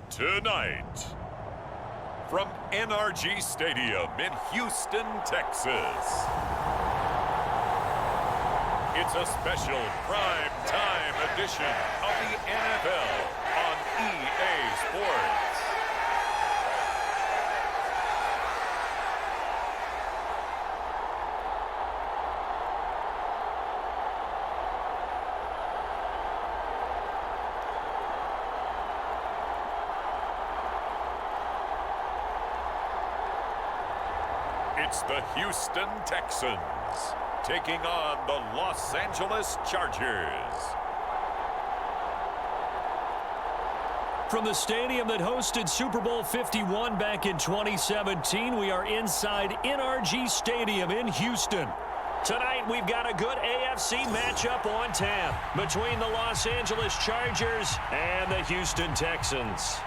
Tonight, from NRG Stadium in Houston, Texas, it's a special prime time edition of the NFL on EA Sports. It's the Houston Texans taking on the Los Angeles Chargers. From the stadium that hosted Super Bowl 51 back in 2017, we are inside NRG Stadium in Houston. Tonight, we've got a good AFC matchup on tap between the Los Angeles Chargers and the Houston Texans.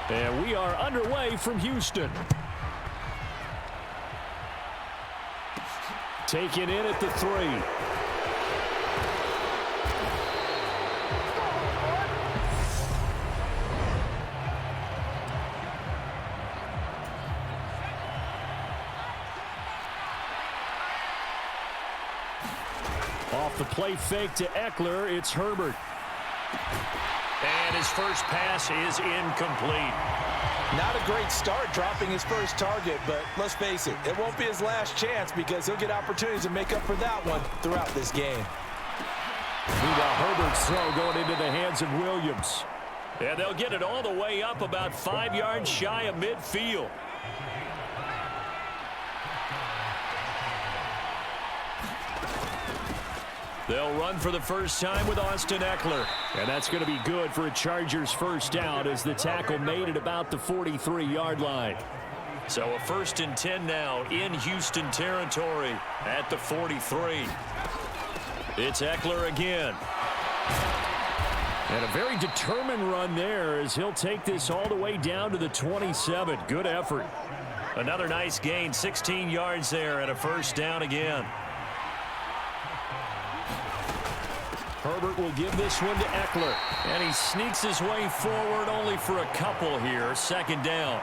And we are underway from Houston. Taken in at the 3. Off the play fake to Eckler, it's Herbert. And his first pass is incomplete. Not a great start dropping his first target, but let's face it, it won't be his last chance because he'll get opportunities to make up for that one throughout this game. Meanwhile, Herbert's throw going into the hands of Williams. And they'll get it all the way up about 5 yards shy of midfield. They'll run for the first time with Austin Eckler. And that's going to be good for a Chargers first down as the tackle made it about the 43-yard line. So a 1st and 10 now in Houston territory at the 43. It's Eckler again. And a very determined run there as he'll take this all the way down to the 27. Good effort. Another nice gain, 16 yards there and a first down again. Herbert will give this one to Eckler. And he sneaks his way forward only for a couple here. Second down.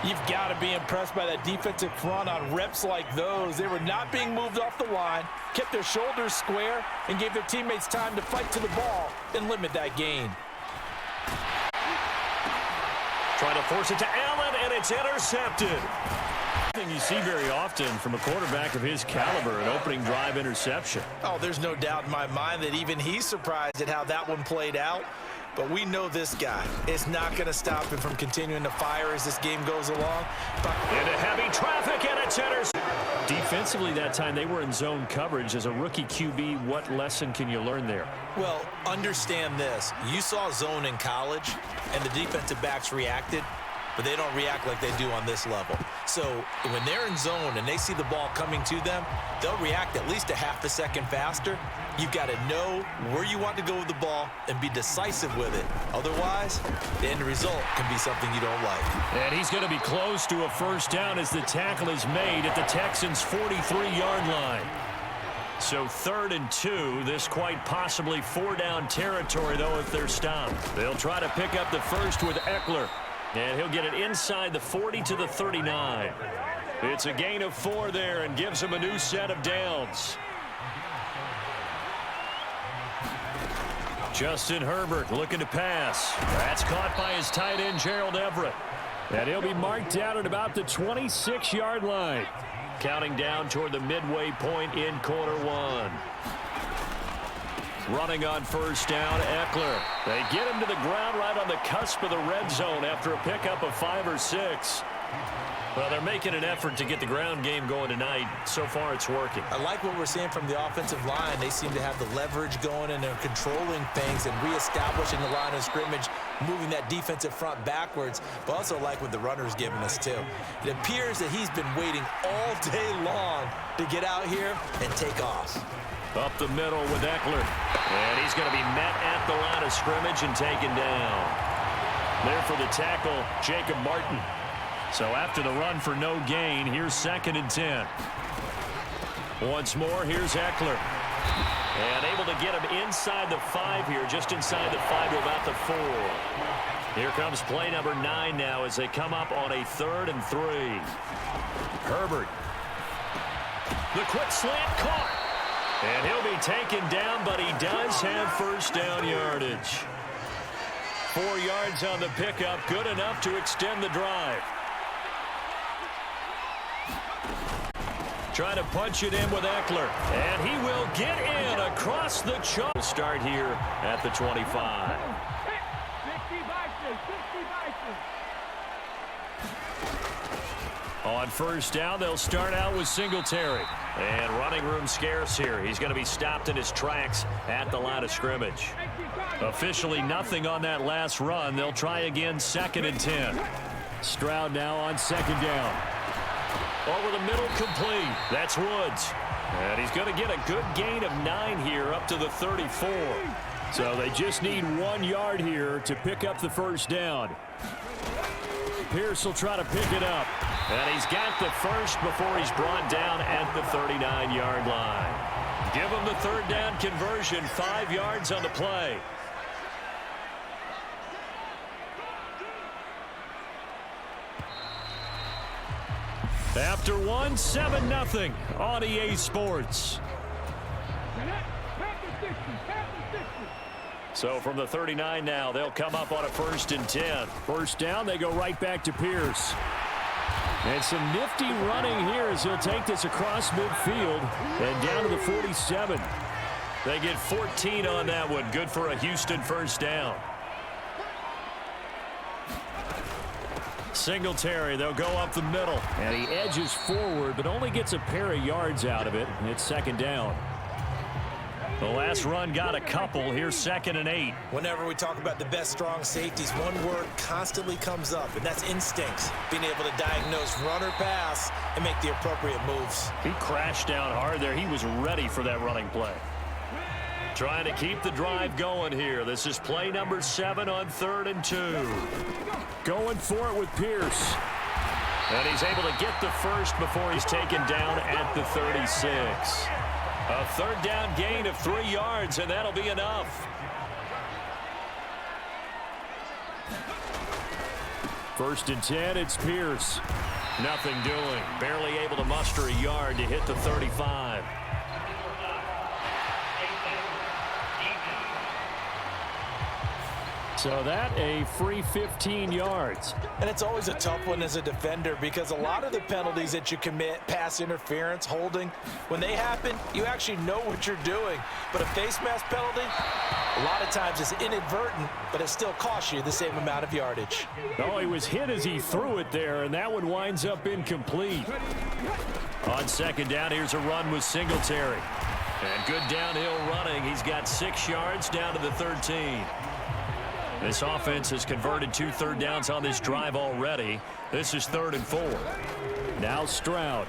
You've got to be impressed by that defensive front on reps like those. They were not being moved off the line, kept their shoulders square, and gave their teammates time to fight to the ball and limit that gain. Trying to force it to Allen, and it's intercepted. Thing you see very often from a quarterback of his caliber, an opening drive interception. Oh, there's no doubt in my mind that even he's surprised at how that one played out. But we know this guy. It's not going to stop him from continuing to fire as this game goes along. Into heavy traffic, and it's intercepted. Defensively that time, they were in zone coverage. As a rookie QB, what lesson can you learn there? Well, understand this. You saw zone in college, and the defensive backs reacted, but they don't react like they do on this level. So when they're in zone and they see the ball coming to them, they'll react at least a half a second faster. You've got to know where you want to go with the ball and be decisive with it. Otherwise, the end result can be something you don't like. And he's going to be close to a first down as the tackle is made at the Texans' 43-yard line. So 3rd and 2, this quite possibly 4-down territory, though, if they're stopped. They'll try to pick up the first with Eckler. And he'll get it inside the 40 to the 39. It's a gain of 4 there and gives him a new set of downs. Justin Herbert looking to pass. That's caught by his tight end, Gerald Everett. And he'll be marked down at about the 26-yard line. Counting down toward the midway point in quarter 1. Running on first down, Eckler. They get him to the ground right on the cusp of the red zone after a pickup of 5 or 6. Well, they're making an effort to get the ground game going tonight. So far, it's working. I like what we're seeing from the offensive line. They seem to have the leverage going, and they're controlling things and reestablishing the line of scrimmage, moving that defensive front backwards. But also like what the runner's giving us, too. It appears that he's been waiting all day long to get out here and take off. Up the middle with Eckler. And he's going to be met at the line of scrimmage and taken down. There for the tackle, Jacob Martin. So after the run for no gain, here's 2nd and 10. Once more, here's Eckler. And able to get him inside the 5 here, just inside the 5 to about the 4. Here comes play number 9 now as they come up on a 3rd and 3. Herbert. The quick slant caught. And he'll be taken down, but he does have first down yardage. 4 yards on the pickup, good enough to extend the drive. Trying to punch it in with Eckler. And he will get in across the chalk. We'll start here at the 25. On first down, they'll start out with Singletary. And running room scarce here. He's going to be stopped in his tracks at the line of scrimmage. Officially nothing on that last run. They'll try again 2nd and 10. Stroud now on 2nd down. Over the middle, complete. That's Woods. And he's going to get a good gain of 9 here up to the 34. So they just need 1 yard here to pick up the first down. Pierce will try to pick it up. And he's got the first before he's brought down at the 39-yard line. Give him the 3rd down conversion, 5 yards on the play. After 1, 7-0 on EA Sports. So from the 39 now, they'll come up on a 1st and 10. First down, they go right back to Pierce. And some nifty running here as he'll take this across midfield and down to the 47. They get 14 on that one. Good for a Houston first down. Singletary, they'll go up the middle. And he edges forward, but only gets a pair of yards out of it. It's 2nd down. The last run got a couple. Here's 2nd and 8. Whenever we talk about the best strong safeties, one word constantly comes up, and that's instincts. Being able to diagnose run or pass and make the appropriate moves. He crashed down hard there. He was ready for that running play. Trying to keep the drive going here. This is play number 7 on 3rd and 2. Going for it with Pierce. And he's able to get the first before he's taken down at the 36. A 3rd down gain of 3 yards, and that'll be enough. First and 10, it's Pierce. Nothing doing. Barely able to muster a yard to hit the 35. So that a free 15 yards. And it's always a tough one as a defender because a lot of the penalties that you commit, pass interference, holding, when they happen, you actually know what you're doing. But a face mask penalty, a lot of times it's inadvertent, but it still costs you the same amount of yardage. Oh, he was hit as he threw it there, and that one winds up incomplete. On 2nd down, here's a run with Singletary. And good downhill running. He's got 6 yards down to the 13. This offense has converted 2 third downs on this drive already. This is 3rd and 4. Now Stroud.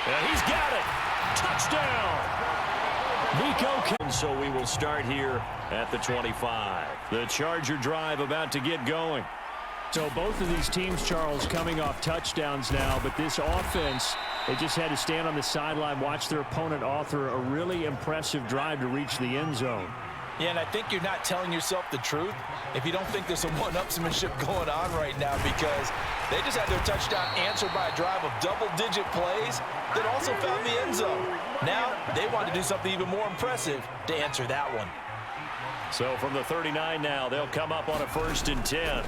And he's got it. Touchdown. Nico. So we will start here at the 25. The Charger drive about to get going. So both of these teams, Charles, coming off touchdowns now, but this offense, they just had to stand on the sideline, watch their opponent author a really impressive drive to reach the end zone. Yeah, and I think you're not telling yourself the truth if you don't think there's some one-upsmanship going on right now because they just had their touchdown answered by a drive of double-digit plays that also found the end zone. Now they want to do something even more impressive to answer that one. So from the 39 now, they'll come up on a 1st and 10.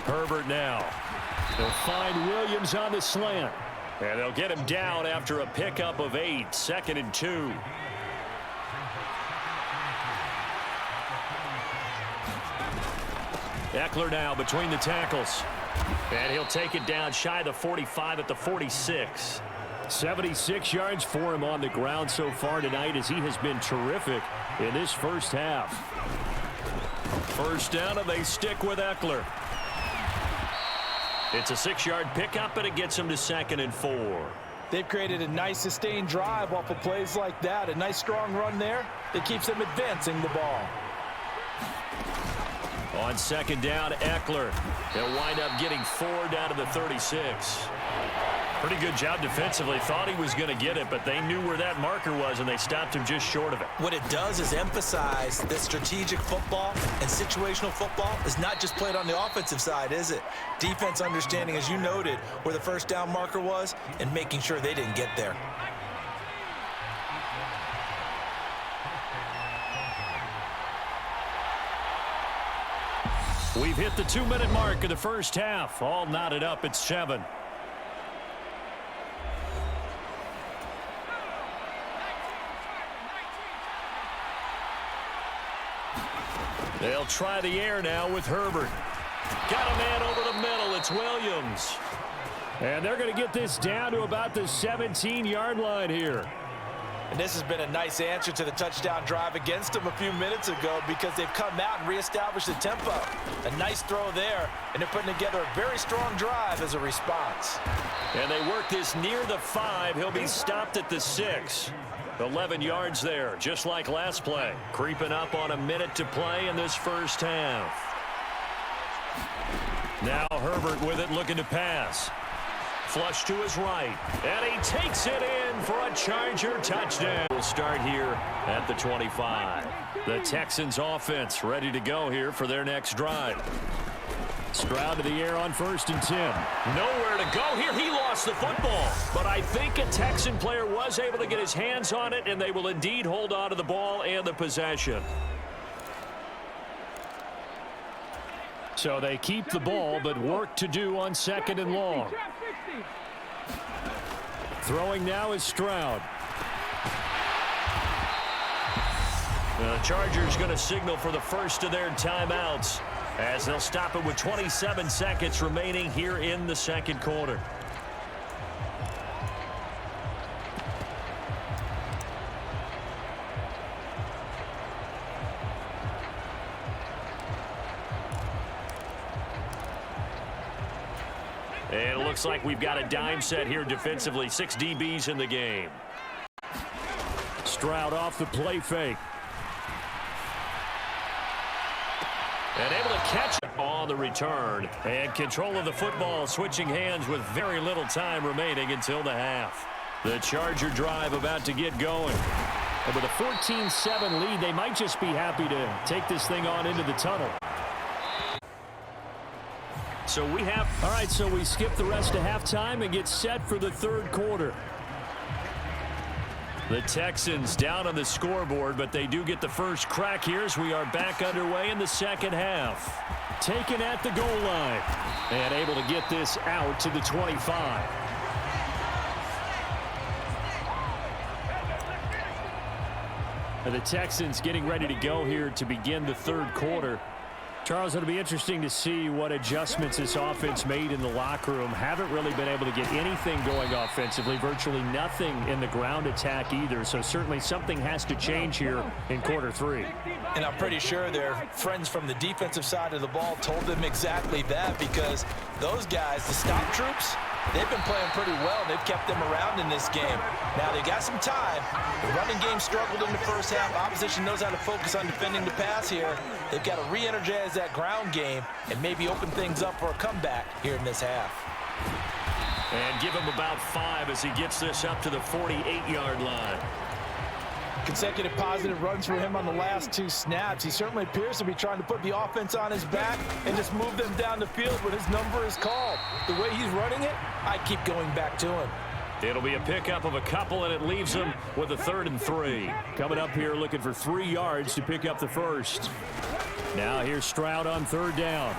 Herbert now. They'll find Williams on the slant. And they'll get him down after a pickup of 8. 2nd and 2. Eckler now between the tackles. And he'll take it down shy of the 45 at the 46. 76 yards for him on the ground so far tonight as he has been terrific in this first half. First down, and they stick with Eckler. It's a 6-yard pickup, and it gets him to 2nd and 4. They've created a nice sustained drive off of plays like that. A nice strong run there that keeps them advancing the ball. On 2nd down, Eckler. They'll wind up getting 4 down to the 36. Pretty good job defensively. Thought he was going to get it, but they knew where that marker was, and they stopped him just short of it. What it does is emphasize that strategic football and situational football is not just played on the offensive side, is it? Defense understanding, as you noted, where the first down marker was and making sure they didn't get there. We've hit the 2-minute mark of the first half. All knotted up at 7. They'll try the air now with Herbert. Got a man over the middle. It's Williams. And they're going to get this down to about the 17-yard line here. And this has been a nice answer to the touchdown drive against them a few minutes ago because they've come out and reestablished the tempo. A nice throw there, and they're putting together a very strong drive as a response. And they work this near the 5. He'll be stopped at the 6. 11 yards there, just like last play. Creeping up on a minute to play in this first half. Now Herbert with it, looking to pass. Flush to his right, and he takes it in for a Charger touchdown. We'll start here at the 25. The Texans offense ready to go here for their next drive. Stroud to the air on 1st and 10. Nowhere to go here. He lost the football. But I think a Texan player was able to get his hands on it, and they will indeed hold on to the ball and the possession. So they keep the ball, but work to do on 2nd and long. Throwing now is Stroud. The Chargers going to signal for the first of their timeouts as they'll stop it with 27 seconds remaining here in the second quarter. And it looks like we've got a dime set here defensively. 6 DBs in the game. Stroud off the play fake. And able to catch it on the return. And control of the football, switching hands with very little time remaining until the half. The Charger drive about to get going. And with a 14-7 lead, they might just be happy to take this thing on into the tunnel. So we have... All right, so we skip the rest of halftime and get set for the third quarter. The Texans down on the scoreboard, but they do get the first crack here as we are back underway in the second half. Taken at the goal line and able to get this out to the 25. And the Texans getting ready to go here to begin the third quarter. Charles, it'll be interesting to see what adjustments this offense made in the locker room. Haven't really been able to get anything going offensively, virtually nothing in the ground attack either. So certainly something has to change here in quarter 3. And I'm pretty sure their friends from the defensive side of the ball told them exactly that because those guys, the stop troops, they've been playing pretty well. They've kept them around in this game. Now, they got some time. The running game struggled in the first half. Opposition knows how to focus on defending the pass here. They've got to re-energize that ground game and maybe open things up for a comeback here in this half. And give him about 5 as he gets this up to the 48-yard line. Consecutive positive runs for him on the last 2 snaps. He certainly appears to be trying to put the offense on his back and just move them down the field when his number is called. The way he's running it, I keep going back to him. It'll be a pickup of a couple, and it leaves him with a 3rd and 3. Coming up here looking for 3 yards to pick up the first. Now here's Stroud on 3rd down.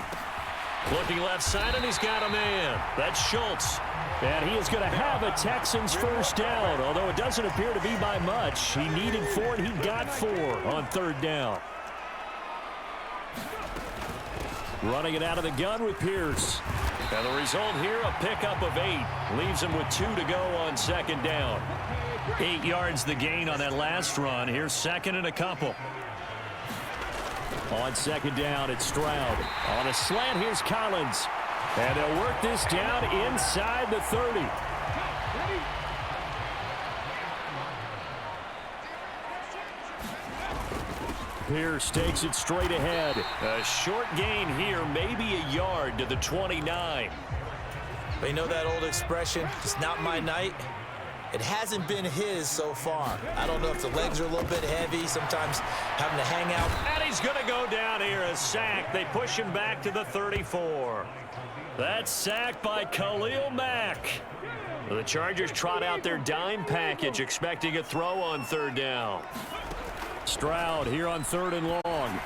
Looking left side, and he's got a man. That's Schultz. And he is going to have a Texans first down, although it doesn't appear to be by much. He needed 4, and he got 4 on 3rd down. Running it out of the gun with Pierce. And the result here, a pickup of 8. Leaves him with 2 to go on 2nd down. 8 yards the gain on that last run. Here's 2nd and a couple. On 2nd down, it's Stroud. On a slant, here's Collins. And they'll work this down inside the 30. Pierce takes it straight ahead. A short gain here, maybe a yard to the 29. But you know that old expression, it's not my night? It hasn't been his so far. I don't know if the legs are a little bit heavy, sometimes having to hang out. And he's going to go down here, a sack. They push him back to the 34. That's sacked by Khalil Mack. The Chargers trot out their dime package, expecting a throw on third down. Stroud here on third and long.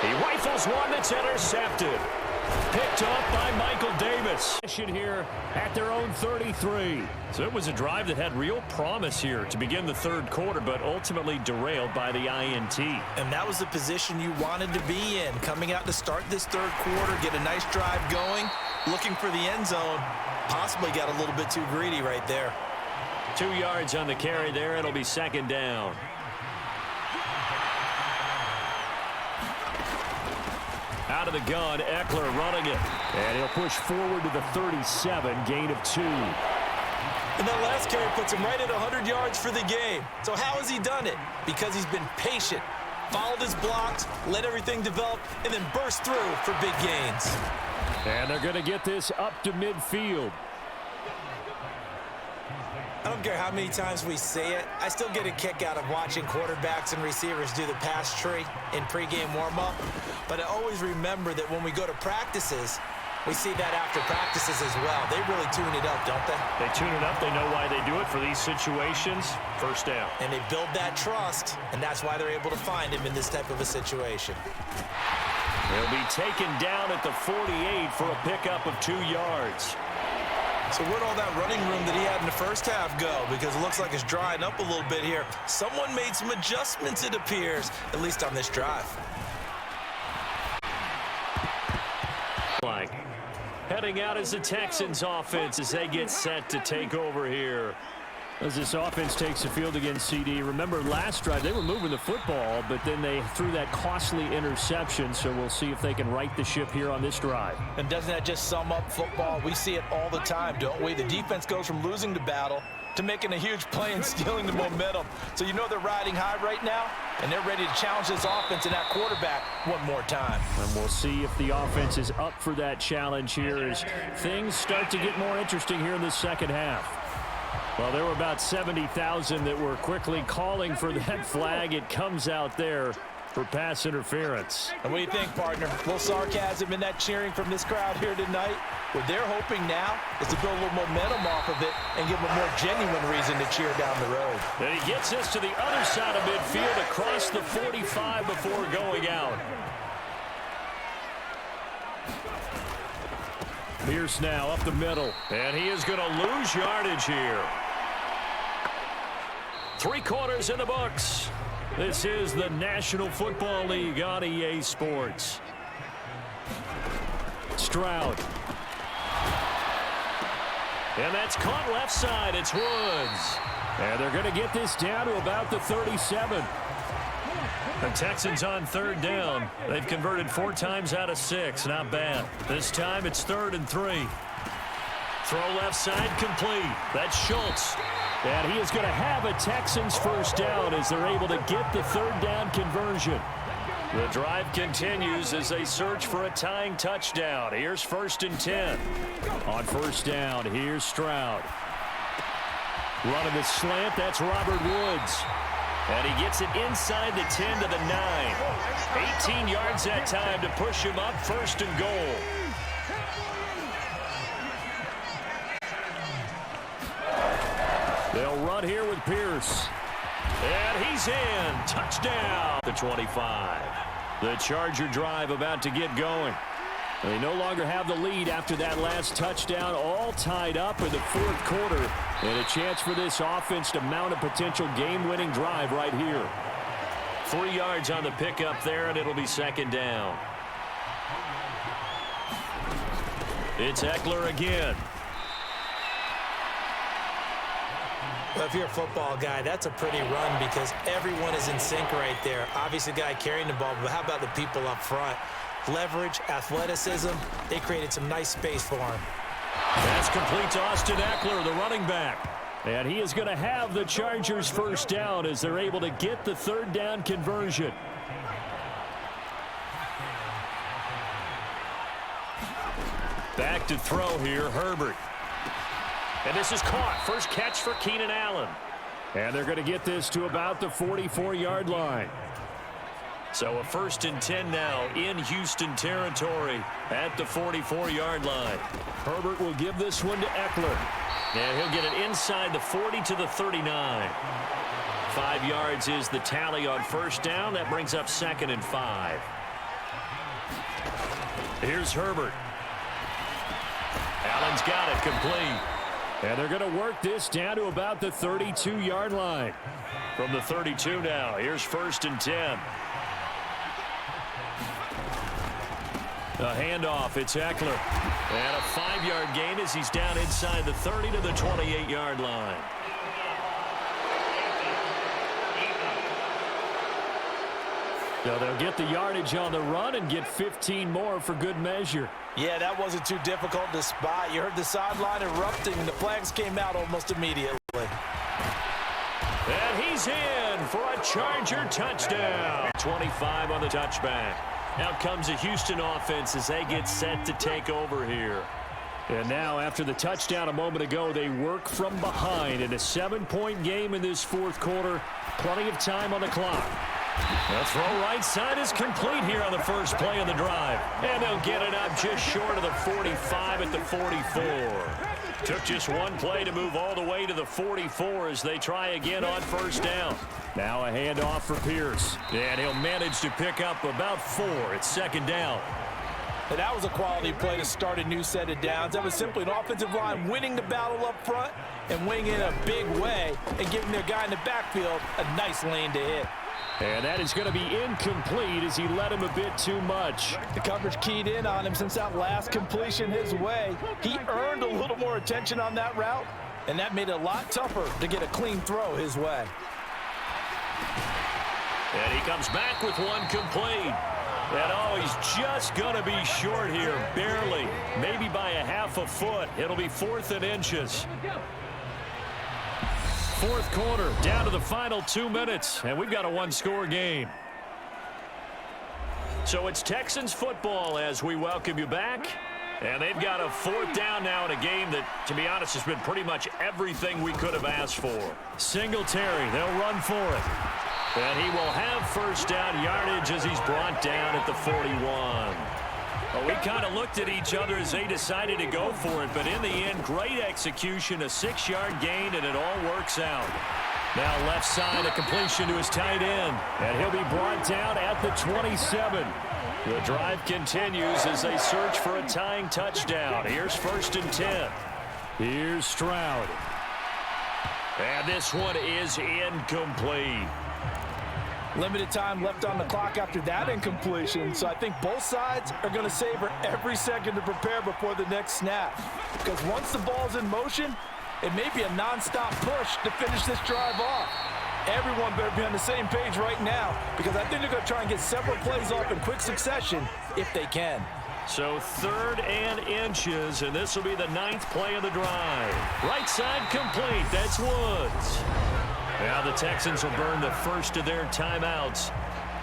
He rifles one that's intercepted. Picked off by Michael Davis. Here at their own 33. So it was a drive that had real promise here to begin the third quarter, but ultimately derailed by the INT. And that was the position you wanted to be in. Coming out to start this third quarter, get a nice drive going, looking for the end zone. Possibly got a little bit too greedy right there. 2 yards on the carry there. It'll be second down. Out of the gun, Eckler running it. And he'll push forward to the 37, gain of 2. And that last carry puts him right at 100 yards for the game. So how has he done it? Because he's been patient, followed his blocks, let everything develop, and then burst through for big gains. And they're going to get this up to midfield. I don't care how many times we say it, I still get a kick out of watching quarterbacks and receivers do the pass tree in pregame warm-up. But I always remember that when we go to practices, we see that after practices as well. They really tune it up, don't they? They tune it up. They know why they do it for these situations. First down. And they build that trust, and that's why they're able to find him in this type of a situation. He'll be taken down at the 48 for a pickup of 2 yards. So where'd all that running room that he had in the first half go? Because it looks like it's drying up a little bit here. Someone made some adjustments, it appears, at least on this drive. Heading out as the Texans offense as they get set to take over here. As this offense takes the field against CD. Remember last drive they were moving the football, but then they threw that costly interception, so we'll see if they can right the ship here on this drive. And doesn't that just sum up football? We see it all the time, don't we? The defense goes from losing the battle to making a huge play and stealing the momentum. So you know they're riding high right now, and they're ready to challenge this offense and that quarterback one more time. And we'll see if the offense is up for that challenge here as things start to get more interesting here in the second half. Well, there were about 70,000 that were quickly calling for that flag. It comes out there for pass interference. And what do you think, partner? A little sarcasm in that cheering from this crowd here tonight. What they're hoping now is to build a little momentum off of it and give them a more genuine reason to cheer down the road. And he gets us to the other side of midfield across the 45 before going out. Pierce now up the middle, and he is going to lose yardage here. 3 quarters in the books. This is the National Football League on EA Sports. Stroud. And that's caught left side. It's Woods. And they're going to get this down to about the 37. The Texans on third down. They've converted 4 times out of 6. Not bad. This time it's 3rd and 3. Throw left side complete. That's Schultz. And he is going to have a Texans first down as they're able to get the 3rd down conversion. The drive continues as they search for a tying touchdown. Here's 1st and 10. On first down, here's Stroud. Running the slant, that's Robert Woods. And he gets it inside the 10 to the 9. 18 yards that time to push him up, 1st and goal. They'll run here with Pierce. And he's in. Touchdown. The 25. The Charger drive about to get going. They no longer have the lead after that last touchdown, all tied up in the 4th quarter. And a chance for this offense to mount a potential game-winning drive right here. 3 yards on the pickup there, and it'll be 2nd down. It's Eckler again. Well, if you're a football guy, that's a pretty run because everyone is in sync right there. Obviously, the guy carrying the ball, but how about the people up front? Leverage, athleticism, they created some nice space for him. That's complete to Austin Eckler, the running back. And he is going to have the Chargers first down as they're able to get the 3rd down conversion. Back to throw here, Herbert. And this is caught. First catch for Keenan Allen. And they're going to get this to about the 44-yard line. So a 1st and 10 now in Houston territory at the 44-yard line. Herbert will give this one to Eckler. And he'll get it inside the 40 to the 39. 5 yards is the tally on 1st down. That brings up 2nd and 5. Here's Herbert. Allen's got it, complete. And they're going to work this down to about the 32-yard line. From the 32 now, here's 1st and 10. A handoff, it's Eckler. And a 5-yard gain as he's down inside the 30 to the 28-yard line. So they'll get the yardage on the run and get 15 more for good measure. Yeah, that wasn't too difficult to spot. You heard the sideline erupting, and the flags came out almost immediately. And he's in for a Charger touchdown. 25 on the touchback. Out comes the Houston offense as they get set to take over here. And now, after the touchdown a moment ago, they work from behind in a 7-point game in this 4th quarter. Plenty of time on the clock. The throw right side is complete here on the first play of the drive. And they'll get it up just short of the 45 at the 44. Took just one play to move all the way to the 44 as they try again on 1st down. Now a handoff for Pierce. And he'll manage to pick up about 4. It's 2nd down. And that was a quality play to start a new set of downs. That was simply an offensive line winning the battle up front and winning in a big way and giving their guy in the backfield a nice lane to hit. And that is going to be incomplete as he led him a bit too much. The coverage keyed in on him since that last completion his way. He earned a little more attention on that route, and that made it a lot tougher to get a clean throw his way. And he comes back with one complete. And oh, he's just going to be short here, barely, maybe by a half a foot. It'll be 4th and inches. 4th quarter, down to the final 2 minutes, and we've got a 1-score game. So it's Texans football as we welcome you back. And they've got a 4th down now in a game that, to be honest, has been pretty much everything we could have asked for. Singletary, they'll run for it. And he will have 1st down yardage as he's brought down at the 41. Well, we kind of looked at each other as they decided to go for it, but in the end, great execution, a 6-yard gain, and it all works out. Now left side, a completion to his tight end, and he'll be brought down at the 27. The drive continues as they search for a tying touchdown. Here's 1st and 10. Here's Stroud. And this one is incomplete. Limited time left on the clock after that incompletion, so I think both sides are going to savor every second to prepare before the next snap. Because once the ball's in motion, it may be a nonstop push to finish this drive off. Everyone better be on the same page right now, because I think they're going to try and get several plays off in quick succession if they can. So 3rd and inches, and this will be the 9th play of the drive. Right side complete. That's Woods. Now the Texans will burn the first of their timeouts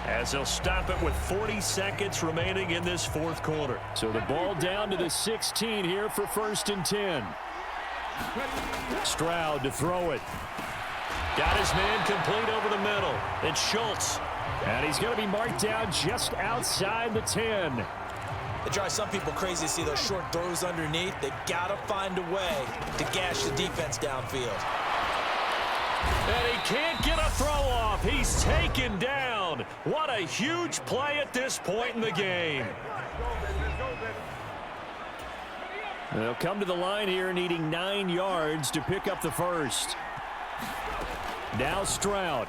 as they'll stop it with 40 seconds remaining in this 4th quarter. So the ball down to the 16 here for 1st and 10. Stroud to throw it. Got his man complete over the middle. It's Schultz. And he's going to be marked down just outside the 10. It drives some people crazy to see those short throws underneath. They've got to find a way to gash the defense downfield. And he can't get a throw off. He's taken down. What a huge play at this point in the game. They'll come to the line here needing 9 yards to pick up the first. Now Stroud.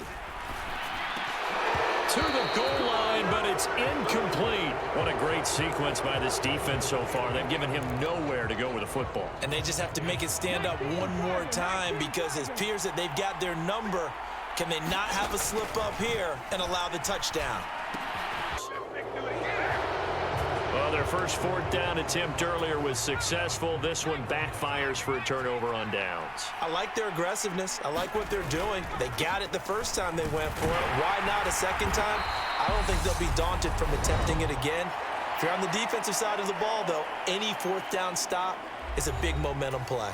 To the goal line, but it's incomplete. What a great sequence by this defense so far. They've given him nowhere to go with the football. And they just have to make it stand up one more time because it appears that they've got their number. Can they not have a slip up here and allow the touchdown? Well, their first 4th down attempt earlier was successful. This one backfires for a turnover on downs. I like their aggressiveness. I like what they're doing. They got it the first time they went for it. Why not a second time? I don't think they'll be daunted from attempting it again. If you're on the defensive side of the ball, though, any fourth down stop is a big momentum play.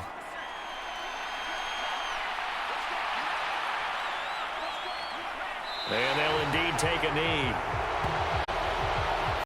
And they'll indeed take a knee.